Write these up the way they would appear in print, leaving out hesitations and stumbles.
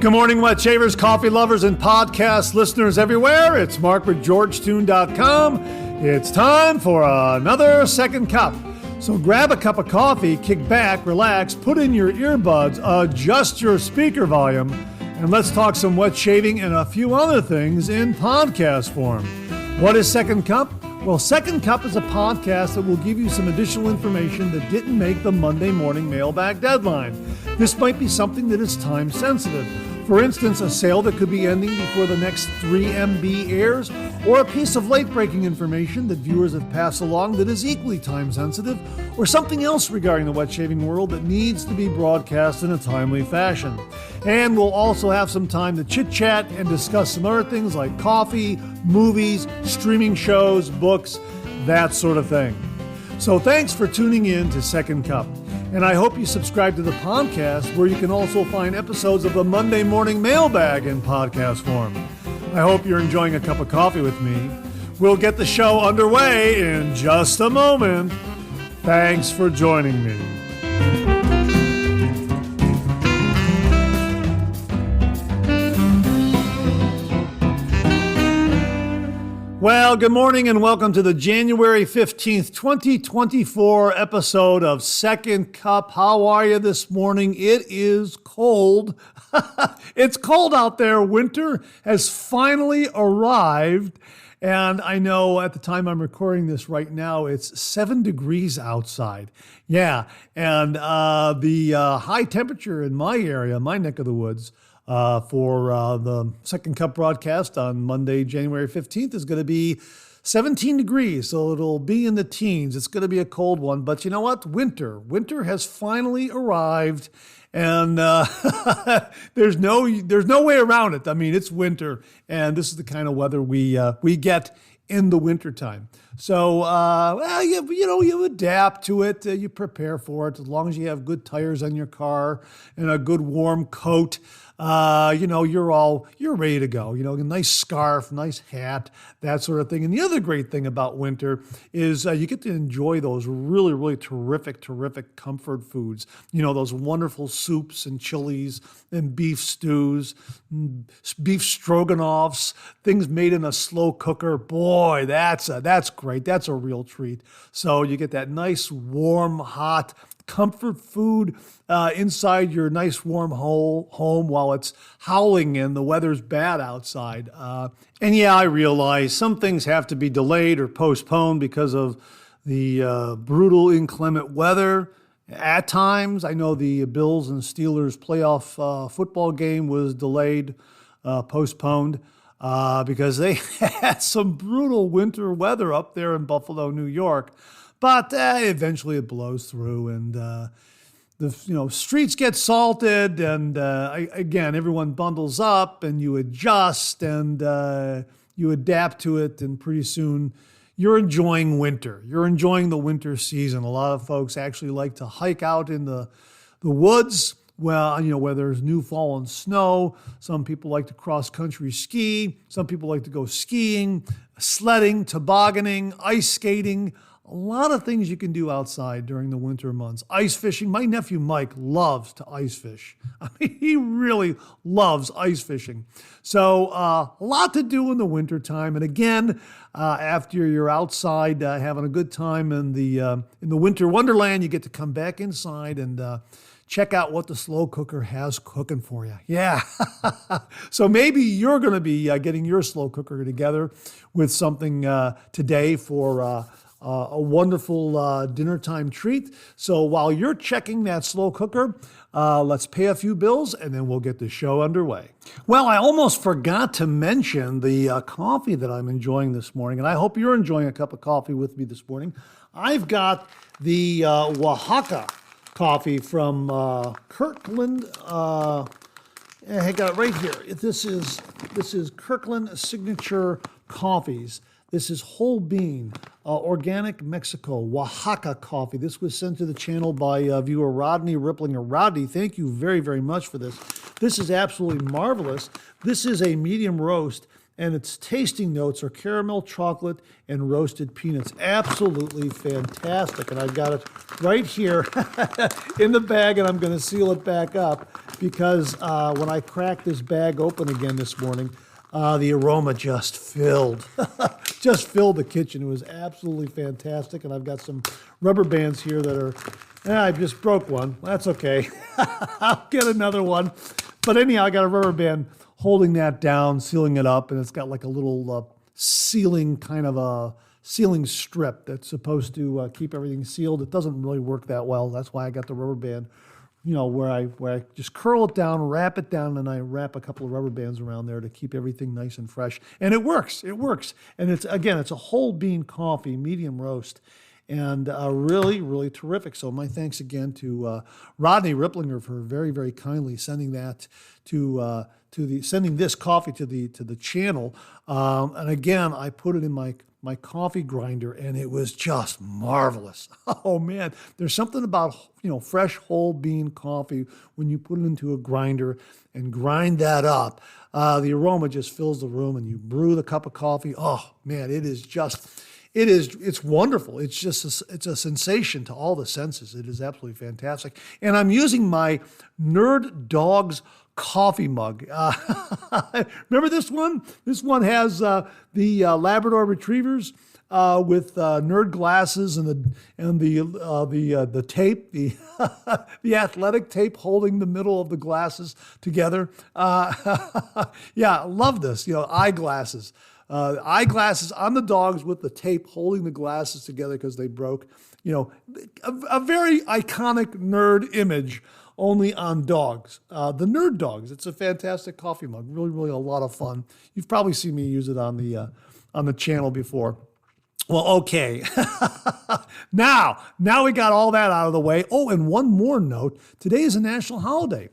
Good morning, wet shavers, coffee lovers, and podcast listeners everywhere. It's Mark with GeorgeToon.com. It's time for another second cup. So grab a cup of coffee, kick back, relax, put in your earbuds, adjust your speaker volume, and let's talk some wet shaving and a few other things in podcast form. What is Second Cup? Well, Second Cup is a podcast that will give you some additional information that didn't make the Monday morning mailbag deadline. This might be something that is time sensitive. For instance, a sale that could be ending before the next 3MB airs, or a piece of late-breaking information that viewers have passed along that is equally time-sensitive, or something else regarding the wet shaving world that needs to be broadcast in a timely fashion. And we'll also have some time to chit-chat and discuss some other things like coffee, movies, streaming shows, books, that sort of thing. So thanks for tuning in to Second Cup. And I hope you subscribe to the podcast, where you can also find episodes of the Monday Morning Mailbag in podcast form. I hope you're enjoying a cup of coffee with me. We'll get the show underway in just a moment. Thanks for joining me. Well, good morning and welcome to the January 15th, 2024 episode of Second Cup. How are you this morning? It is cold. It's cold out there. Winter has finally arrived. And I know at the time I'm recording this right now, it's 7 degrees outside. Yeah, and the high temperature in my area, my neck of the woods, for the Second Cup broadcast on Monday, January 15th is going to be 17 degrees, so it'll be in the teens. It's going to be a cold one, but you know what? Winter has finally arrived, and there's no way around it. I mean, it's winter, and this is the kind of weather we get in the wintertime. So, you adapt to it, you prepare for it, as long as you have good tires on your car and a good warm coat. You're ready to go. You know, a nice scarf, nice hat, that sort of thing. And the other great thing about winter is you get to enjoy those really, really terrific comfort foods. You know, those wonderful soups and chilies and beef stews, beef stroganoffs, things made in a slow cooker. Boy, that's great. That's a real treat. So you get that nice, warm, hot comfort food inside your nice warm home while it's howling and the weather's bad outside. And yeah, I realize some things have to be delayed or postponed because of the brutal inclement weather. At times, I know the Bills and Steelers playoff football game was delayed, postponed, because they had some brutal winter weather up there in Buffalo, New York. But eventually it blows through, and the streets get salted, and again, everyone bundles up, and you adjust, and you adapt to it, and pretty soon you're enjoying winter. You're enjoying the winter season. A lot of folks actually like to hike out in the woods. Well, where there's new fallen snow. Some people like to cross-country ski. Some people like to go skiing, sledding, tobogganing, ice skating. A lot of things you can do outside during the winter months. Ice fishing. My nephew Mike loves to ice fish. I mean, he really loves ice fishing. So a lot to do in the wintertime. And again, after you're outside having a good time in the winter wonderland, you get to come back inside and check out what the slow cooker has cooking for you. Yeah. So maybe you're going to be getting your slow cooker together with something today for a wonderful dinner time treat. So while you're checking that slow cooker, let's pay a few bills and then we'll get the show underway. Well, I almost forgot to mention the coffee that I'm enjoying this morning, and I hope you're enjoying a cup of coffee with me this morning. I've got the Oaxaca coffee from Kirkland. I got it right here. This is Kirkland Signature Coffees. This is whole bean, organic Mexico, Oaxaca coffee. This was sent to the channel by viewer Rodney Ripplinger. Rodney, thank you very, very much for this. This is absolutely marvelous. This is a medium roast, and its tasting notes are caramel, chocolate, and roasted peanuts. Absolutely fantastic. And I've got it right here in the bag, and I'm going to seal it back up because when I cracked this bag open again this morning, the aroma just filled the kitchen. It was absolutely fantastic. And I've got some rubber bands here that are, I just broke one. That's okay. I'll get another one. But anyhow, I got a rubber band holding that down, sealing it up, and it's got like a little sealing kind of a sealing strip that's supposed to keep everything sealed. It doesn't really work that well. That's why I got the rubber band, where I just curl it down, wrap it down, and I wrap a couple of rubber bands around there to keep everything nice and fresh. And it works. It works. And it's a whole bean coffee, medium roast, and really, really terrific. So my thanks again to Rodney Ripplinger for very, very kindly sending that sending this coffee to the channel. And again, I put it in my coffee grinder, and it was just marvelous. Oh man, there's something about fresh whole bean coffee when you put it into a grinder and grind that up. The aroma just fills the room, and you brew the cup of coffee. Oh man, it's wonderful. It's a sensation to all the senses. It is absolutely fantastic. And I'm using my Nerd Dogs coffee mug. Remember this one? This one has the Labrador Retrievers with nerd glasses and the tape, the athletic tape holding the middle of the glasses together. Yeah, love this. Eyeglasses. Eyeglasses on the dogs with the tape holding the glasses together because they broke. A very iconic nerd image, only on dogs. The Nerd Dogs. It's a fantastic coffee mug. Really, really a lot of fun. You've probably seen me use it on the channel before. Well, okay. Now we got all that out of the way. Oh, and one more note. Today is a national holiday.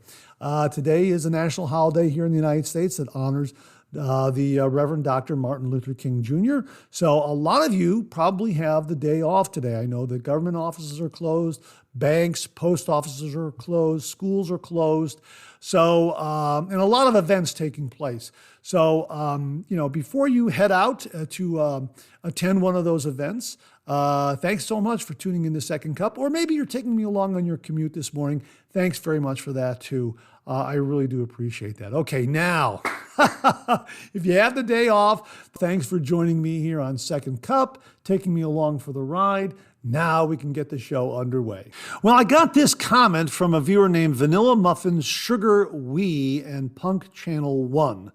Today is a national holiday here in the United States that honors the Reverend Dr. Martin Luther King Jr. So a lot of you probably have the day off today. I know that government offices are closed, banks, post offices are closed, schools are closed. So, and a lot of events taking place. So, before you head out to attend one of those events, thanks so much for tuning in to Second Cup, or maybe you're taking me along on your commute this morning. Thanks very much for that too. I really do appreciate that. Okay, now, if you have the day off, thanks for joining me here on Second Cup, taking me along for the ride. Now we can get the show underway. Well, I got this comment from a viewer named Vanilla Muffins Sugar Wee and Punk Channel 1.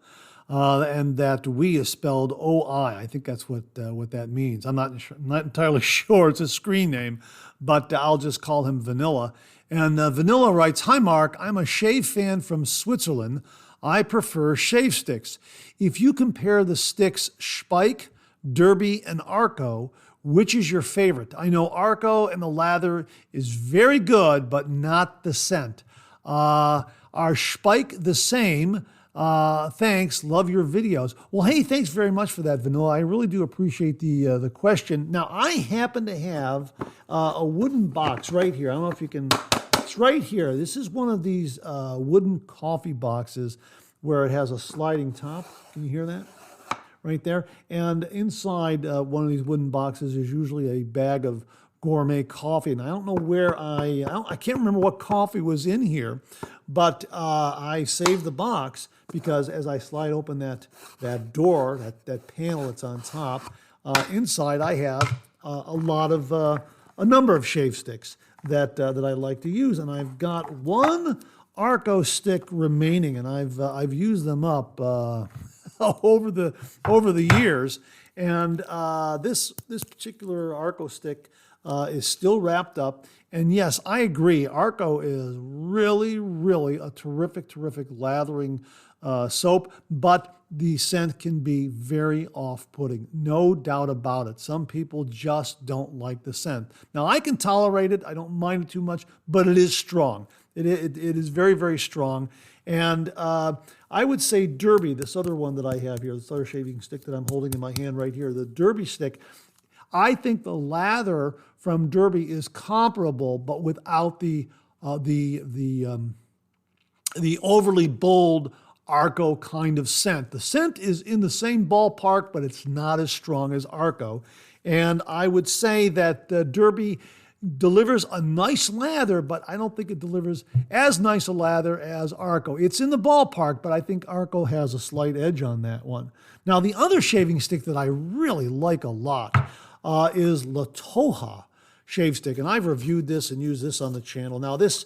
And that "we" is spelled O-I. I think that's what that means. I'm not entirely sure. It's a screen name, but I'll just call him Vanilla. And Vanilla writes, "Hi, Mark. I'm a shave fan from Switzerland. I prefer shave sticks. If you compare the sticks Spike, Derby, and Arco, which is your favorite? I know Arco and the lather is very good, but not the scent. Are Spike the same? Thanks. Love your videos." Well, hey, thanks very much for that, Vanilla. I really do appreciate the question. Now, I happen to have a wooden box right here. I don't know if you can. It's right here. This is one of these wooden coffee boxes where it has a sliding top. Can you hear that? Right there. And inside one of these wooden boxes is usually a bag of gourmet coffee. And I don't know where I can't remember what coffee was in here, but I saved the box because as I slide open that door, that panel that's on top, inside I have a number of shave sticks that I like to use. And I've got one Arco stick remaining, and I've used them up over the years. And this particular Arco stick is still wrapped up. And yes, I agree. Arco is really, really a terrific lathering soap, but the scent can be very off-putting. No doubt about it. Some people just don't like the scent. Now, I can tolerate it. I don't mind it too much, but it is strong. It is very, very strong. And I would say Derby, this other one that I have here, this other shaving stick that I'm holding in my hand right here, the Derby stick, I think the lather from Derby is comparable, but without the overly bold Arco kind of scent. The scent is in the same ballpark, but it's not as strong as Arco. And I would say that Derby delivers a nice lather, but I don't think it delivers as nice a lather as Arco. It's in the ballpark, but I think Arco has a slight edge on that one. Now, the other shaving stick that I really like a lot is La Toja shave stick, and I've reviewed this and used this on the channel. Now, this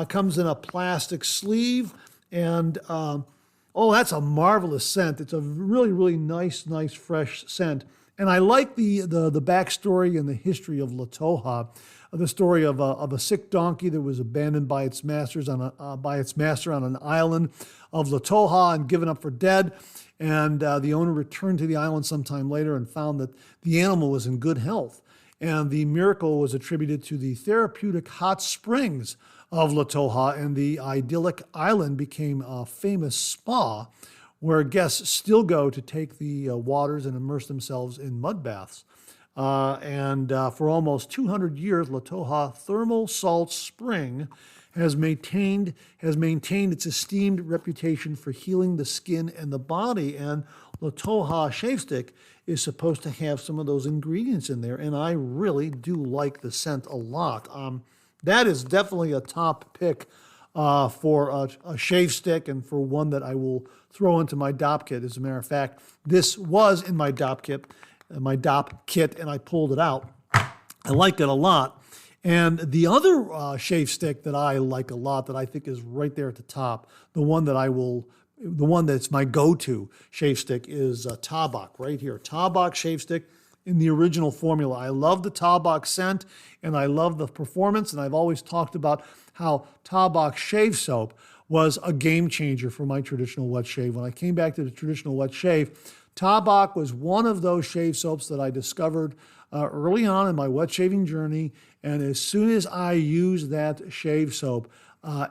comes in a plastic sleeve, and oh, that's a marvelous scent. It's a really, really nice, fresh scent. And I like the backstory and the history of La Toja, the story of a sick donkey that was abandoned by its master on an island of La Toja and given up for dead. And the owner returned to the island sometime later and found that the animal was in good health. And the miracle was attributed to the therapeutic hot springs of La Toja, and the idyllic island became a famous spa where guests still go to take the waters and immerse themselves in mud baths. And for almost 200 years, La Toja Thermal Salt Spring has maintained its esteemed reputation for healing the skin and the body. And La Toja shave stick is supposed to have some of those ingredients in there, and I really do like the scent a lot. That is definitely a top pick for a shave stick and for one that I will throw into my DOP kit. As a matter of fact, this was in my DOP kit, and I pulled it out. I like it a lot. And the other shave stick that I like a lot, that I think is right there at the top, the one that's my go-to shave stick, is Tabak right here. Tabak shave stick in the original formula. I love the Tabak scent, and I love the performance, and I've always talked about how Tabak shave soap was a game changer for my traditional wet shave. When I came back to the traditional wet shave, Tabak was one of those shave soaps that I discovered early on in my wet shaving journey, and as soon as I used that shave soap,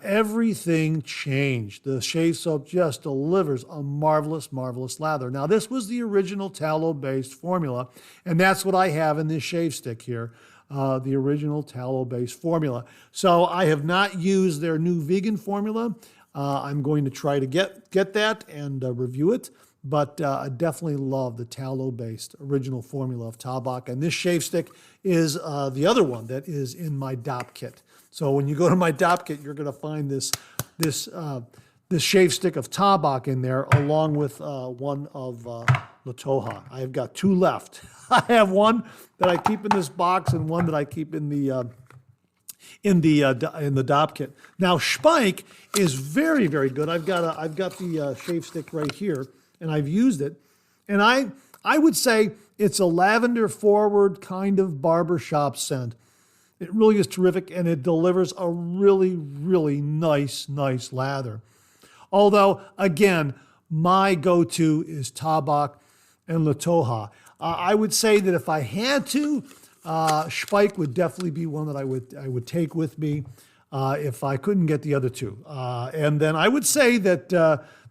everything changed. The shave soap just delivers a marvelous, marvelous lather. Now, this was the original tallow-based formula, and that's what I have in this shave stick here, the original tallow-based formula. So I have not used their new vegan formula. I'm going to try to get that and review it, but I definitely love the tallow-based original formula of Tabak, and this shave stick is the other one that is in my DOP kit. So when you go to my DOP kit, you're going to find this shave stick of Tabak in there, along with one of La Toja. I have got two left. I have one that I keep in this box and one that I keep in the DOP kit. Now, Spike is very, very good. I've got the shave stick right here, and I've used it, and I would say it's a lavender forward kind of barbershop scent. It really is terrific, and it delivers a really, really nice lather. Although, again, my go-to is Tabak and La Toja. I would say that if I had to, Spike would definitely be one that I would take with me if I couldn't get the other two. And then I would say that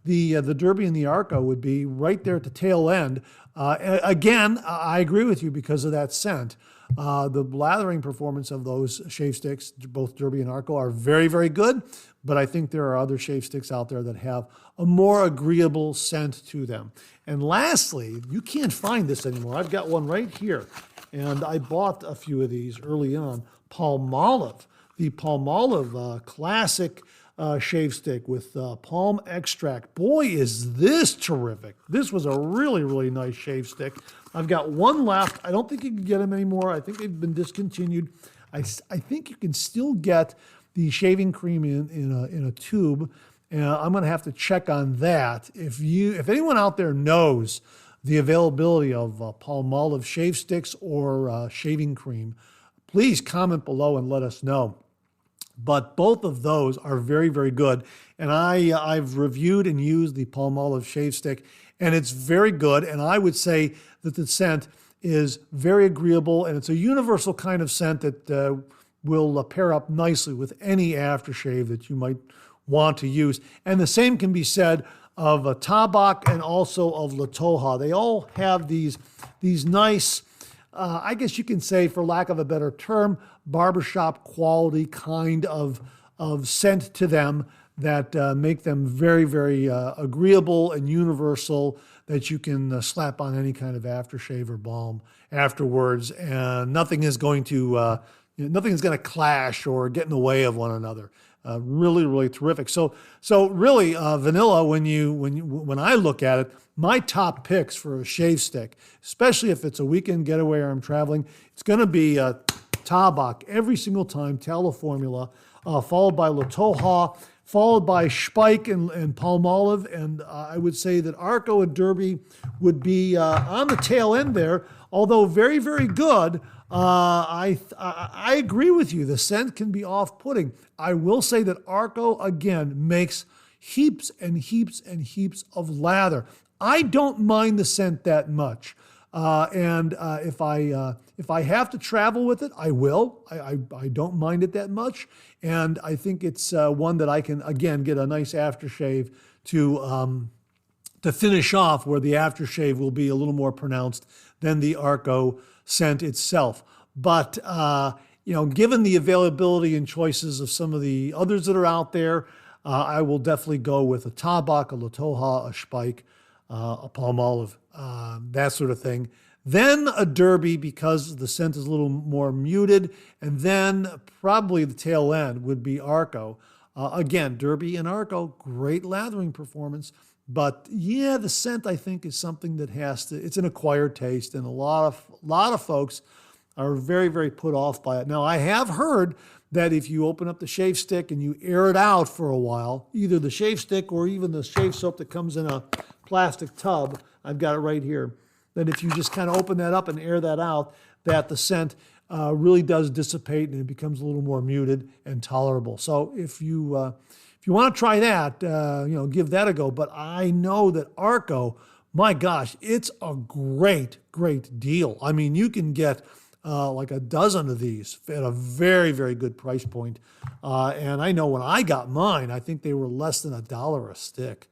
the Derby and the Arco would be right there at the tail end. Again, I agree with you because of that scent. The lathering performance of those shave sticks, both Derby and Arco, are very, very good, but I think there are other shave sticks out there that have a more agreeable scent to them. And lastly, you can't find this anymore. I've got one right here, and I bought a few of these early on. Palmolive, the Palmolive classic shave stick with palm extract. Boy, is this terrific. This was a really, really nice shave stick. I've got one left. I don't think you can get them anymore. I think they've been discontinued. I think you can still get the shaving cream in a tube. I'm going to have to check on that. If anyone out there knows the availability of Palmolive shave sticks or shaving cream, please comment below and let us know. But both of those are very, very good. And I've reviewed and used the Palmolive shave stick, and it's very good. And I would say that the scent is very agreeable, and it's a universal kind of scent that will pair up nicely with any aftershave that you might want to use. And the same can be said of Tabak and also of La Toja. They all have these nice, I guess you can say, for lack of a better term, barbershop quality kind of scent to them that make them very, very agreeable and universal, that you can slap on any kind of aftershave or balm afterwards, and nothing is going to clash or get in the way of one another. Really, really terrific. So really, vanilla. When I look at it, my top picks for a shave stick, especially if it's a weekend getaway or I'm traveling, it's going to be Tabak every single time, Tallow Formula, followed by La Toja, followed by Spike and Palmolive, and I would say that Arco and Derby would be on the tail end there, although very, very good. I agree with you. The scent can be off-putting. I will say that Arco, again, makes heaps and heaps and heaps of lather. I don't mind the scent that much. And if I have to travel with it, I will. I don't mind it that much. And I think it's one that I can, again, get a nice aftershave to finish off, where the aftershave will be a little more pronounced than the Arco scent itself. But, given the availability and choices of some of the others that are out there, I will definitely go with a Tabak, a La Toja, a Spike, a Palmolive, that sort of thing. Then a Derby, because the scent is a little more muted. And then probably the tail end would be Arco. Again, Derby and Arco, great lathering performance. But yeah, the scent, I think, is something that it's an acquired taste. And a lot of folks are very, very put off by it. Now, I have heard that if you open up the shave stick and you air it out for a while, either the shave stick or even the shave soap that comes in a plastic tub, I've got it right here, that if you just kind of open that up and air that out, that the scent really does dissipate and it becomes a little more muted and tolerable. So if you want to try that, give that a go. But I know that Arco, my gosh, it's a great, great deal. I mean, you can get like a dozen of these at a very, very good price point. And I know when I got mine, I think they were less than $1 a stick,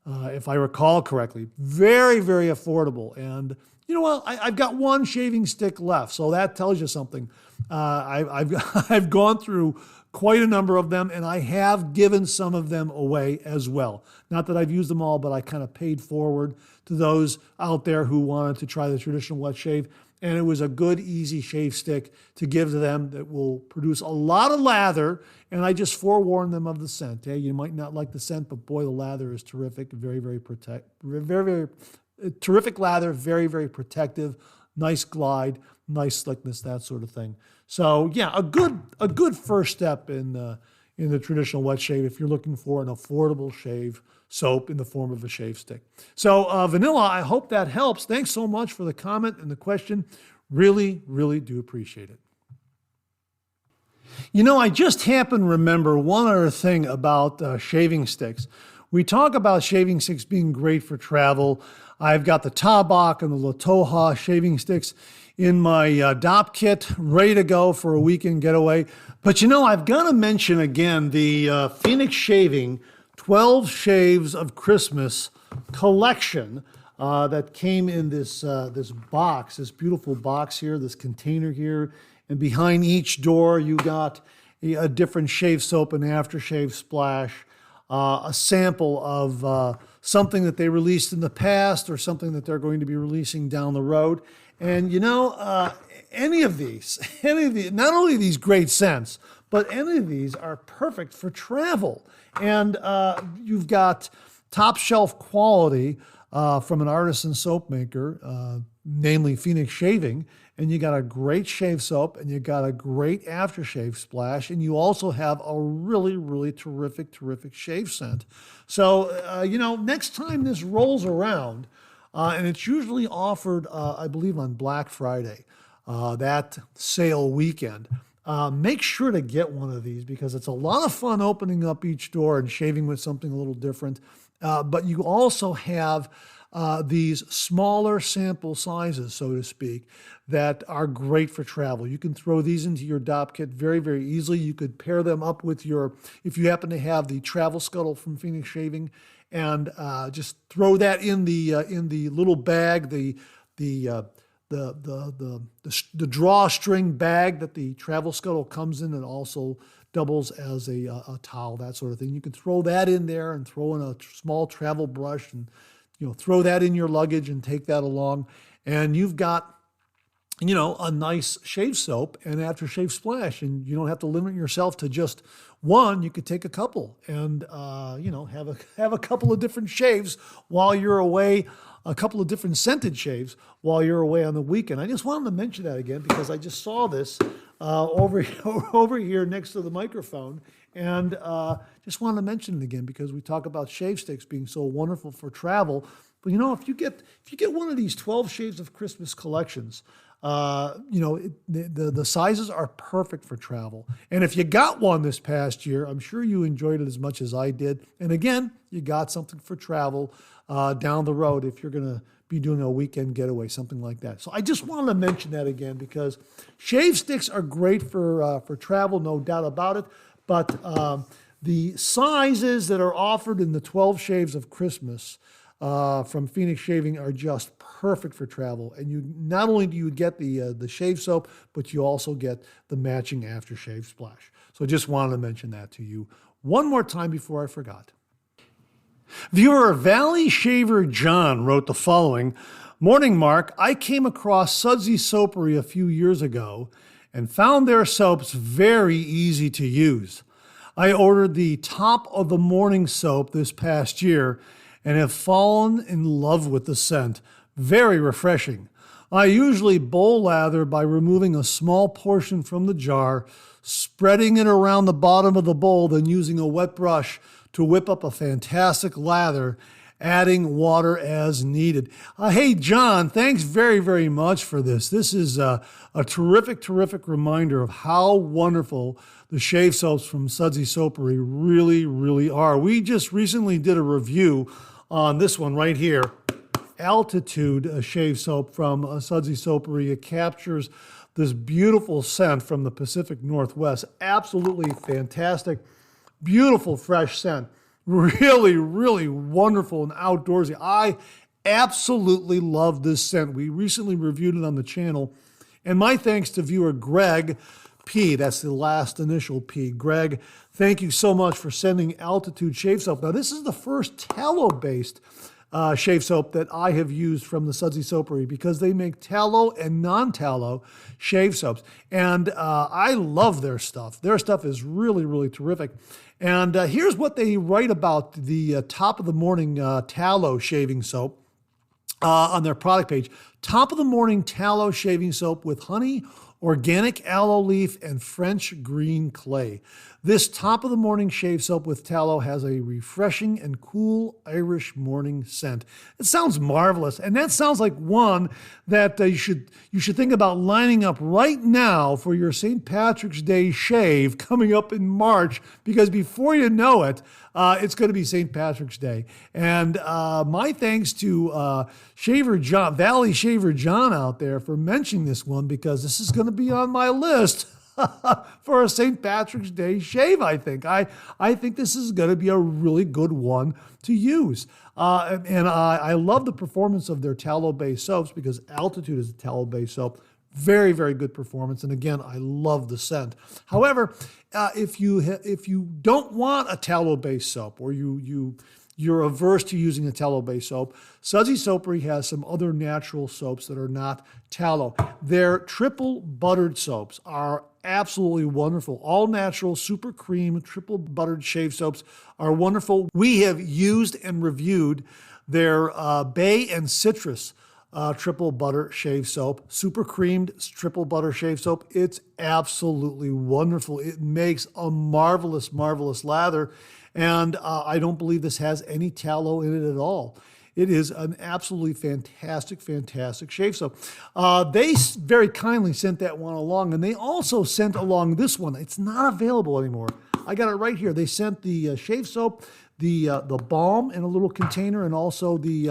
if I recall correctly. Very, very affordable. And you know what? I've got one shaving stick left, so that tells you something. I've gone through quite a number of them, and I have given some of them away as well. Not that I've used them all, but I kind of paid forward to those out there who wanted to try the traditional wet shave. And it was a good, easy shave stick to give to them that will produce a lot of lather. And I just forewarn them of the scent. Hey, you might not like the scent, but boy, the lather is terrific. Very, very very terrific lather. Very, very protective. Nice glide, nice slickness, that sort of thing. So yeah, a good first step in the traditional wet shave if you're looking for an affordable shave soap in the form of a shave stick. So Vanilla, I hope that helps. Thanks so much for the comment and the question. Really, really do appreciate it. I just happen to remember one other thing about shaving sticks. We talk about shaving sticks being great for travel. I've got the Tabak and the La Toja shaving sticks in my DOP kit, ready to go for a weekend getaway. But I've got to mention again the Phoenix Shaving 12 Shaves of Christmas collection that came in this box, this beautiful box here, this container here. And behind each door, you got a different shave soap and aftershave splash, a sample of something that they released in the past or something that they're going to be releasing down the road. And any of these, not only these great scents, but any of these are perfect for travel. And you've got top shelf quality from an artisan soap maker, namely Phoenix Shaving. And you got a great shave soap, and you got a great aftershave splash, and you also have a really, really terrific shave scent. So, next time this rolls around, and it's usually offered, I believe, on Black Friday, that sale weekend, make sure to get one of these because it's a lot of fun opening up each door and shaving with something a little different. But you also have these smaller sample sizes, so to speak, that are great for travel. You can throw these into your DOP kit very, very easily. You could pair them up with if you happen to have the Travel Scuttle from Phoenix Shaving, and just throw that in the little bag, the drawstring bag that the Travel Scuttle comes in, and also doubles as a towel, that sort of thing. You can throw that in there and throw in a small travel brush and, throw that in your luggage and take that along. And you've got, a nice shave soap and aftershave splash. And you don't have to limit yourself to just one. You could take a couple and, have a couple of different shaves while you're away, a couple of different scented shaves while you're away on the weekend. I just wanted to mention that again because I just saw this over here next to the microphone. And just wanted to mention it again because we talk about shave sticks being so wonderful for travel. But if you get one of these 12 Shaves of Christmas collections, the sizes are perfect for travel. And if you got one this past year, I'm sure you enjoyed it as much as I did. And again, you got something for travel down the road if you're going to be doing a weekend getaway, something like that. So I just wanted to mention that again because shave sticks are great for travel, no doubt about it. But the sizes that are offered in the 12 Shaves of Christmas from Phoenix Shaving are just perfect for travel. And you not only do you get the shave soap, but you also get the matching aftershave splash. So I just wanted to mention that to you one more time before I forgot. Viewer Valley Shaver John wrote the following: "Morning, Mark. I came across Sudsy Soapery a few years ago and found their soaps very easy to use. I ordered the Top of the Morning soap this past year and have fallen in love with the scent. Very refreshing. I usually bowl lather by removing a small portion from the jar, spreading it around the bottom of the bowl, then using a wet brush to whip up a fantastic lather, adding water as needed." Hey, John, thanks very, very much for this. This is a terrific, terrific reminder of how wonderful the shave soaps from Sudsy Soapery really, really are. We just recently did a review on this one right here, Altitude shave soap from Sudsy Soapery. It captures this beautiful scent from the Pacific Northwest. Absolutely fantastic. Beautiful, fresh scent. Really, really wonderful and outdoorsy. I absolutely love this scent. We recently reviewed it on the channel. And my thanks to viewer Greg P. That's the last initial P. Greg, thank you so much for sending Altitude shave soap. Now, this is the first tallow-based shave soap that I have used from the Sudsy Soapery because they make tallow and non-tallow shave soaps. And I love their stuff. Their stuff is really, really terrific. And here's what they write about the Top of the Morning tallow shaving soap on their product page. Top of the Morning tallow shaving soap with honey, organic aloe leaf, and French green clay. This Top of the Morning shave soap with tallow has a refreshing and cool Irish morning scent. It sounds marvelous, and that sounds like one that you should think about lining up right now for your St. Patrick's Day shave coming up in March, because before you know it, it's going to be St. Patrick's Day. And my thanks to Shaver John, Valley Shaver John out there for mentioning this one, because this is going to be on my list for a St. Patrick's Day shave, I think. I think this is going to be a really good one to use. And I love the performance of their tallow-based soaps because Altitude is a tallow-based soap. Very, very good performance. And again, I love the scent. However, if you don't want a tallow-based soap, or you're averse to using a tallow-based soap, Sudsy Soapery has some other natural soaps that are not tallow. Their triple buttered soaps are absolutely wonderful. All natural, super cream, triple buttered shave soaps are wonderful. We have used and reviewed their bay and citrus triple butter shave soap, super creamed triple butter shave soap. It's absolutely wonderful. It makes a marvelous, marvelous lather. And I don't believe this has any tallow in it at all. It is an absolutely fantastic, fantastic shave soap. They very kindly sent that one along, and they also sent along this one. It's not available anymore. I got it right here. They sent the shave soap, the balm in a little container, and also the,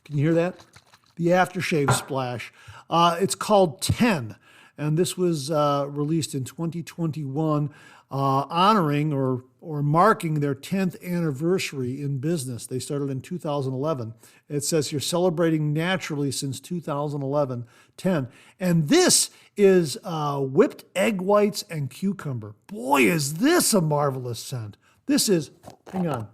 can you hear that? The aftershave splash. It's called 10. and this was released in 2021, honoring or marking their 10th anniversary in business. They started in 2011. It says you're celebrating naturally since 2011, 10. And this is whipped egg whites and cucumber. Boy, is this a marvelous scent. This is, hang on.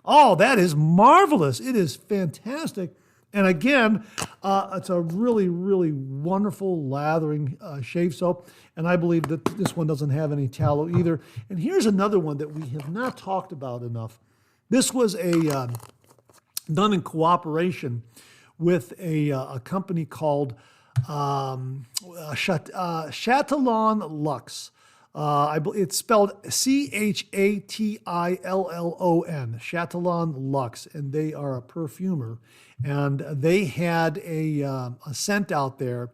Oh, that is marvelous. It is fantastic. And again, it's a really, really wonderful lathering shave soap. And I believe that this one doesn't have any tallow either. And here's another one that we have not talked about enough. This was done in cooperation with a company called Chatillon Luxe. It's spelled Chatillon, Chatillon Luxe, and they are a perfumer. And they had a scent out there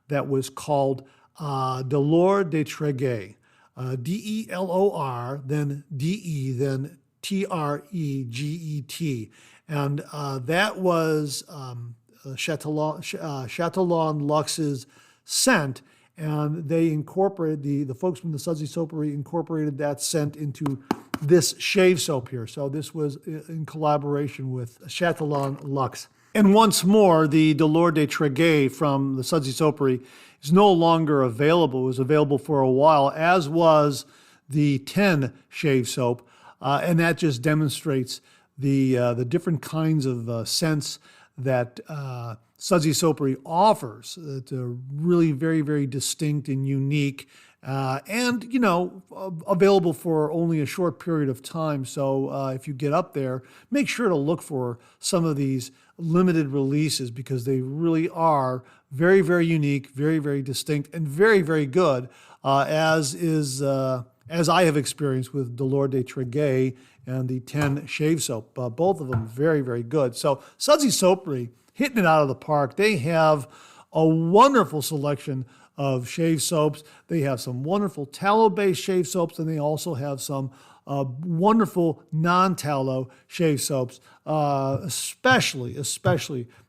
that was called Delors de Treguet, Delor, then De, then Treget. And that was Chatillon Luxe's scent. And they incorporated, the folks from the Sudsy Soapery incorporated that scent into this shave soap here. So this was in collaboration with Chatillon Luxe. And once more, the Delors de Treguet from the Sudsy Soapery is no longer available. It was available for a while, as was the 10 shave soap. And that just demonstrates the different kinds of scents that Sudsy Soapery offers. It's really very, very distinct and unique, and available for only a short period of time. So if you get up there, make sure to look for some of these limited releases, because they really are very, very unique, very, very distinct, and very, very good, as I have experienced with Delors de Treguet and the 10 shave soap. Both of them very, very good. So Sudsy Soapery, hitting it out of the park. They have a wonderful selection of shave soaps. They have some wonderful tallow-based shave soaps, and they also have some wonderful non-tallow shave soaps, especially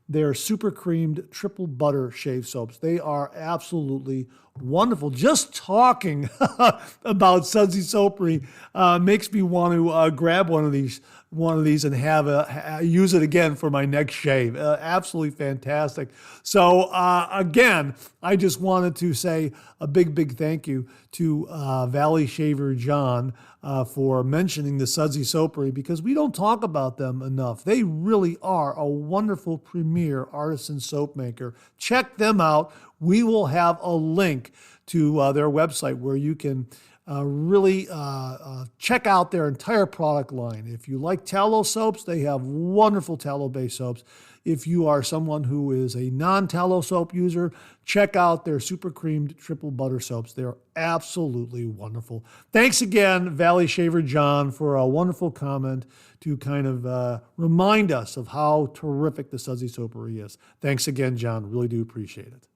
their super creamed triple butter shave soaps. They are absolutely wonderful. Just talking about Sudsy Soapery makes me want to grab one of these and use it again for my next shave. Absolutely fantastic. So again, I just wanted to say a big, big thank you to Valley Shaver John for mentioning the Sudsy Soapery, because we don't talk about them enough. They really are a wonderful premier artisan soap maker. Check them out. We will have a link to their website where you can really check out their entire product line. If you like tallow soaps, they have wonderful tallow-based soaps. If you are someone who is a non-tallow soap user, check out their super creamed triple butter soaps. They're absolutely wonderful. Thanks again, Valley Shaver John, for a wonderful comment to kind of remind us of how terrific the Sudsy Soapery is. Thanks again, John. Really do appreciate it.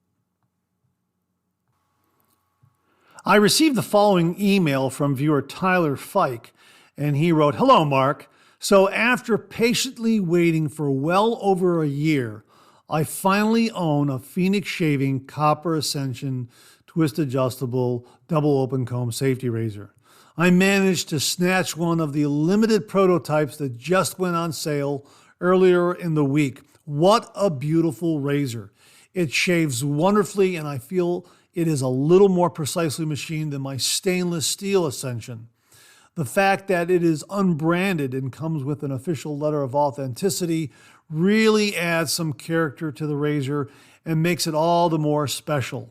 I received the following email from viewer Tyler Fike, and he wrote, "Hello, Mark. So after patiently waiting for well over a year, I finally own a Phoenix Shaving Copper Ascension Twist Adjustable Double Open Comb Safety Razor. I managed to snatch one of the limited prototypes that just went on sale earlier in the week. What a beautiful razor. It shaves wonderfully, and I feel it is a little more precisely machined than my stainless steel Ascension. The fact that it is unbranded and comes with an official letter of authenticity really adds some character to the razor and makes it all the more special.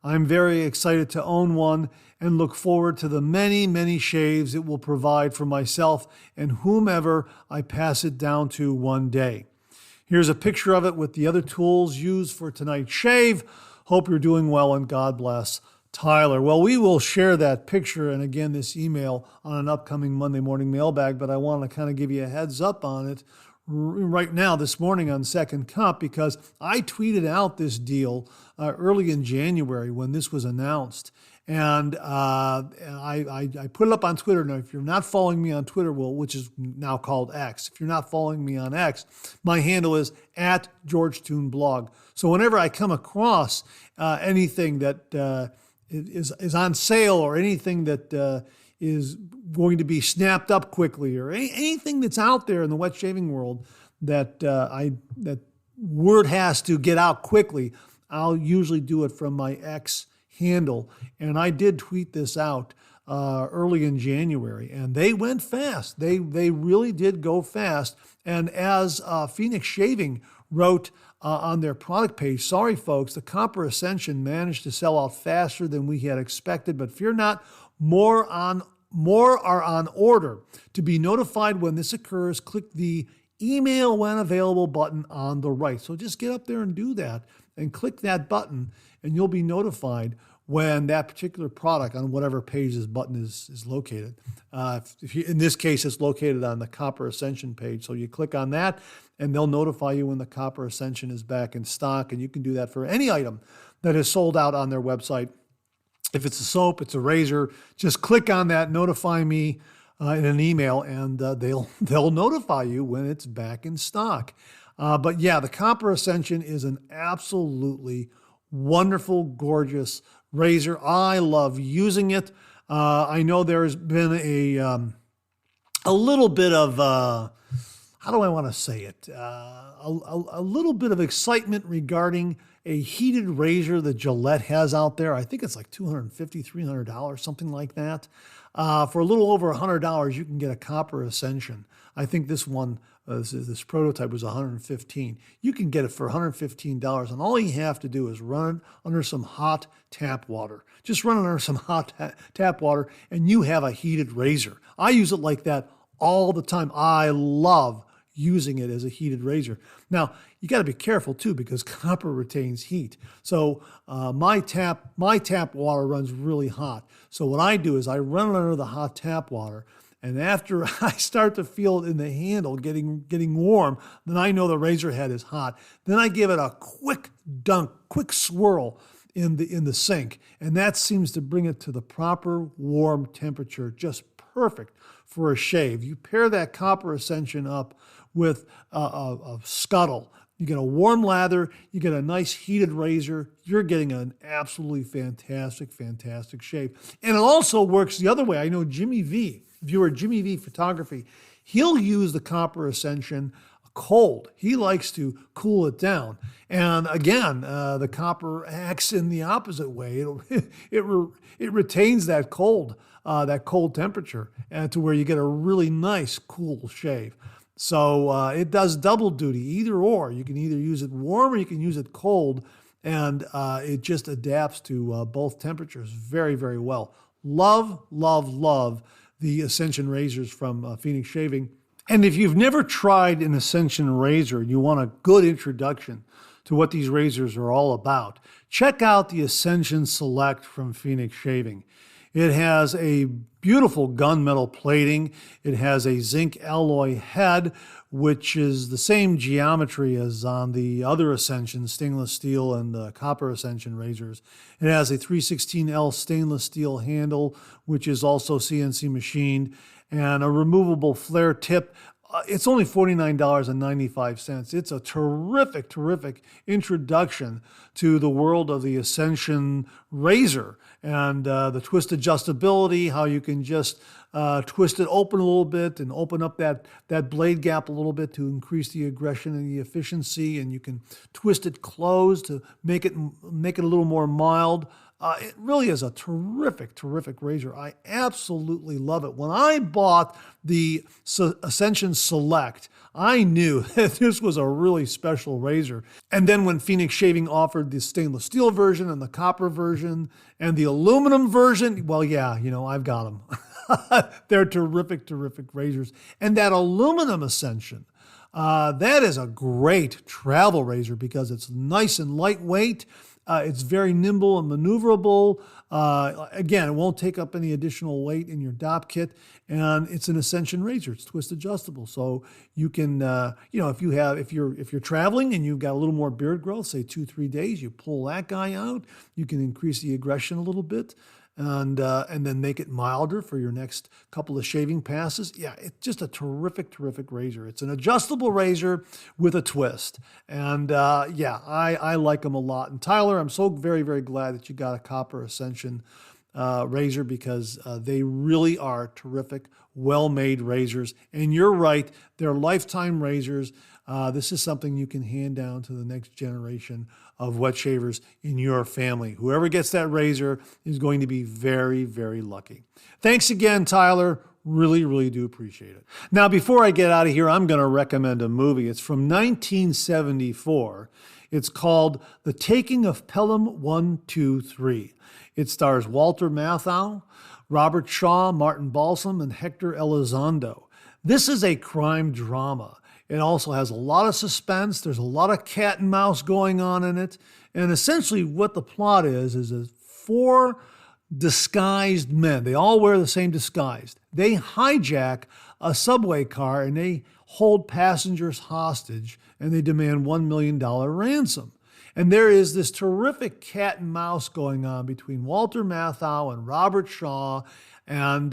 I'm very excited to own one and look forward to the many, many shaves it will provide for myself and whomever I pass it down to one day. Here's a picture of it with the other tools used for tonight's shave. Hope you're doing well, and God bless, Tyler." Well, we will share that picture and again this email on an upcoming Monday morning mailbag, but I want to kind of give you a heads up on it right now this morning on Second Cup, because I tweeted out this deal early in January when this was announced, And I put it up on Twitter. Now, if you're not following me on Twitter, well, which is now called X, if you're not following me on X, my handle is at GeorgeToonBlog. So whenever I come across anything that is on sale, or anything that is going to be snapped up quickly, or anything that's out there in the wet shaving world that that word has to get out quickly, I'll usually do it from my X handle. And I did tweet this out early in January, and they went fast. They really did go fast. And as Phoenix Shaving wrote on their product page, sorry folks, the Copper Ascension managed to sell out faster than we had expected, but fear not, more are on order. To be notified when this occurs, click the email when available button on the right. So just get up there and do that and click that button, and you'll be notified when that particular product on whatever page this button is located. In this case, it's located on the Copper Ascension page. So you click on that, and they'll notify you when the Copper Ascension is back in stock. And you can do that for any item that is sold out on their website. If it's a soap, it's a razor, just click on that, notify me in an email, and they'll notify you when it's back in stock. But yeah, the Copper Ascension is an absolutely wonderful, gorgeous razor. I love using it. I know there's been a little bit of how do I want to say it? A little bit of excitement regarding a heated razor that Gillette has out there. I think it's like $250, $300, something like that. For a little over $100, you can get a Copper Ascension. I think this one, this prototype was $115. You can get it for $115, and all you have to do is run it under some hot tap water. Just run it under some hot tap water, and you have a heated razor. I use it like that all the time. I love using it as a heated razor. Now, you got to be careful too, because copper retains heat. So my tap water runs really hot. So what I do is I run it under the hot tap water, and after I start to feel it in the handle getting warm, then I know the razor head is hot. Then I give it a quick dunk, quick swirl in the sink, and that seems to bring it to the proper warm temperature, just perfect for a shave. You pair that Copper Ascension up with a scuttle. You get a warm lather, you get a nice heated razor, you're getting an absolutely fantastic, fantastic shave. And it also works the other way. I know Jimmy V, if you were Jimmy V Photography, he'll use the Copper Ascension cold. He likes to cool it down. And again, the copper acts in the opposite way. It retains that cold temperature to where you get a really nice, cool shave. So it does double duty, either or. You can either use it warm or you can use it cold, and it just adapts to both temperatures very, very well. Love, love, love the Ascension razors from Phoenix Shaving. And if you've never tried an Ascension razor, you want a good introduction to what these razors are all about, check out the Ascension Select from Phoenix Shaving. It has a beautiful gunmetal plating. It has a zinc alloy head, which is the same geometry as on the other Ascension, stainless steel and the Copper Ascension razors. It has a 316L stainless steel handle, which is also CNC machined, and a removable flare tip. It's only $49.95. It's a terrific, terrific introduction to the world of the Ascension razor and the twist adjustability, how you can just twist it open a little bit and open up that blade gap a little bit to increase the aggression and the efficiency, and you can twist it closed to make it a little more mild. It really is a terrific, terrific razor. I absolutely love it. When I bought the Ascension Select, I knew that this was a really special razor. And then when Phoenix Shaving offered the stainless steel version and the copper version and the aluminum version, well, yeah, I've got them. They're terrific, terrific razors. And that aluminum Ascension, that is a great travel razor because it's nice and lightweight. It's very nimble and maneuverable. Again, it won't take up any additional weight in your DOP kit, and it's an Ascension razor. It's twist adjustable, so you can, if you're traveling and you've got a little more beard growth, say 2-3 days, you pull that guy out. You can increase the aggression a little bit, and then make it milder for your next couple of shaving passes. Yeah, it's just a terrific, terrific razor. It's an adjustable razor with a twist. And yeah, I like them a lot. And Tyler, I'm so very, very glad that you got a Copper Ascension razor because they really are terrific, well-made razors. And you're right, they're lifetime razors. This is something you can hand down to the next generation of wet shavers in your family. Whoever gets that razor is going to be very, very lucky. Thanks again, Tyler. Really, really do appreciate it. Now, before I get out of here, I'm going to recommend a movie. It's from 1974. It's called The Taking of Pelham 123. It stars Walter Matthau, Robert Shaw, Martin Balsam, and Hector Elizondo. This is a crime drama. It also has a lot of suspense. There's a lot of cat and mouse going on in it. And essentially what the plot is four disguised men. They all wear the same disguise. They hijack a subway car and they hold passengers hostage and they demand $1 million ransom. And there is this terrific cat and mouse going on between Walter Matthau and Robert Shaw and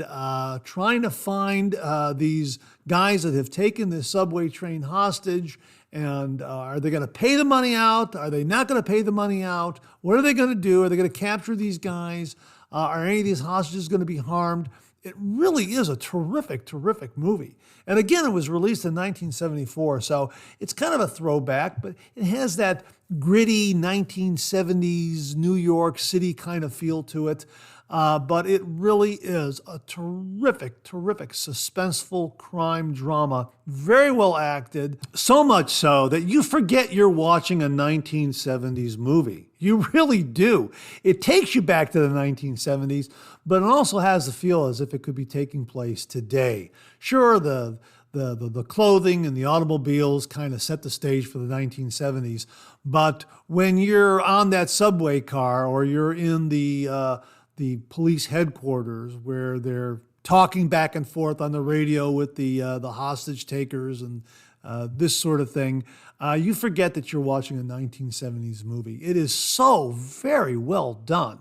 trying to find these guys that have taken this subway train hostage. And are they going to pay the money out? Are they not going to pay the money out? What are they going to do? Are they going to capture these guys? Are any of these hostages going to be harmed? It really is a terrific, terrific movie. And again, it was released in 1974, so it's kind of a throwback, but it has that gritty 1970s New York City kind of feel to it. But it really is a terrific, terrific suspenseful crime drama. Very well acted, so much so that you forget you're watching a 1970s movie. You really do. It takes you back to the 1970s, but it also has the feel as if it could be taking place today. Sure, the clothing and the automobiles kind of set the stage for the 1970s, but when you're on that subway car or you're in the police headquarters where they're talking back and forth on the radio with the hostage takers and this sort of thing, you forget that you're watching a 1970s movie. It is so very well done.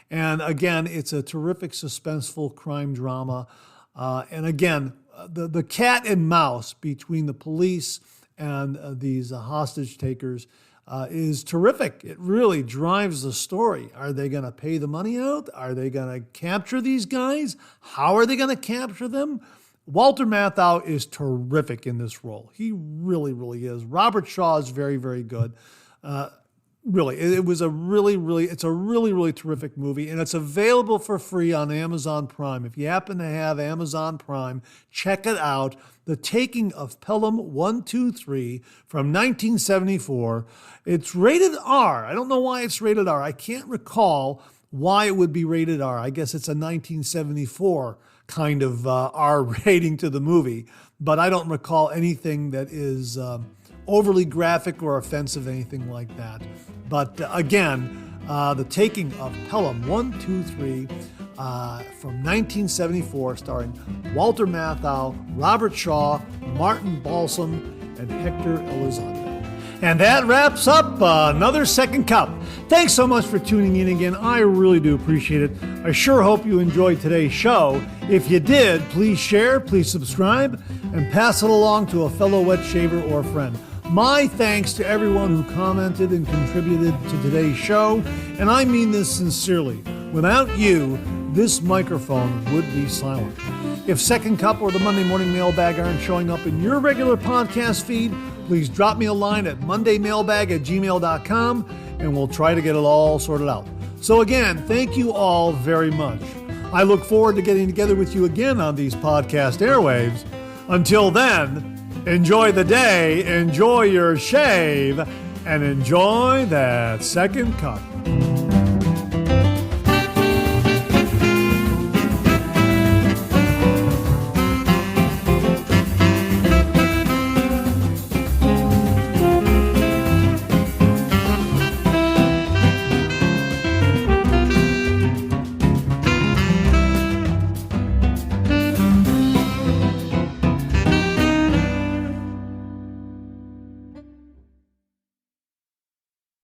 And again, it's a terrific suspenseful crime drama. And again, the cat and mouse between the police and these hostage takers is terrific. It really drives the story. Are they going to pay the money out? Are they going to capture these guys? How are they going to capture them? Walter Matthau is terrific in this role. He really, really is. Robert Shaw is very, very good. Really, it's a really, really terrific movie, and it's available for free on Amazon Prime. If you happen to have Amazon Prime, check it out. The Taking of Pelham 123 from 1974. It's rated R. I don't know why it's rated R. I can't recall why it would be rated R. I guess it's a 1974 kind of R rating to the movie, but I don't recall anything that is overly graphic or offensive, anything like that. But again, The Taking of Pelham 123 from 1974, starring Walter Matthau, Robert Shaw, Martin Balsam, and Hector Elizondo. And that wraps up another Second Cup. Thanks so much for tuning in again. I really do appreciate it. I sure hope you enjoyed today's show. If you did, please share, please subscribe, and pass it along to a fellow wet shaver or friend. My thanks to everyone who commented and contributed to today's show, and I mean this sincerely. Without you, this microphone would be silent. If Second Cup or the Monday Morning Mailbag aren't showing up in your regular podcast feed, please drop me a line at mondaymailbag@gmail.com, and we'll try to get it all sorted out. So again, thank you all very much. I look forward to getting together with you again on these podcast airwaves. Until then, enjoy the day, enjoy your shave, and enjoy that second cup.